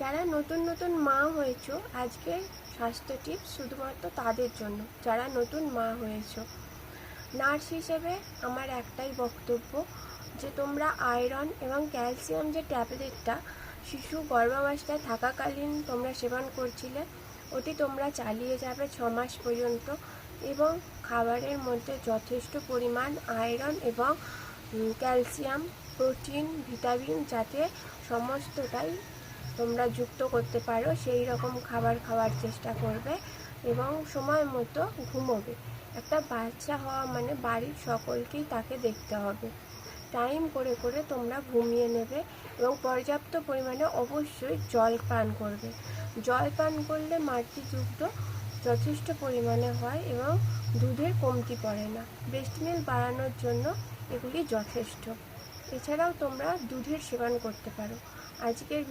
যারা নতুন নতুন মা হয়েছো, আজকে স্বাস্থ্য টিপস শুধুমাত্র তাদের জন্য যারা নতুন মা হয়েছো। নার্স হিসেবে আমার একটাই বক্তব্য যে তোমরা আয়রন এবং ক্যালসিয়াম যে ট্যাবলেটটা শিশু গর্ভাবস্থায় থাকাকালীন তোমরা সেবন করছিলে, ওটি তোমরা চালিয়ে যাবে 6 মাস পর্যন্ত। এবং খাবারের মধ্যে যথেষ্ট পরিমাণ আয়রন এবং ক্যালসিয়াম, প্রোটিন, ভিটামিন যাতে সমস্তটাই তোমরা যুক্ত করতে পারো সেই রকম খাবার খাওয়ার চেষ্টা করবে এবং সময় মতো ঘুমোবে। একটা বাচ্চা হওয়া মানে বাড়ির সকলকেই তাকে দেখতে হবে। টাইম করে করে তোমরা ঘুমিয়ে নেবে এবং পর্যাপ্ত পরিমাণে অবশ্যই জল পান করবে। জল পান করলে মাতৃদুগ্ধ যথেষ্ট পরিমাণে হয় এবং দুধের কমতি পড়ে না। ব্রেস্ট মিল্ক বাড়ানোর জন্য এগুলি যথেষ্ট। এছাড়াও তোমরা দুধের সেবন করতে পারো। আজকের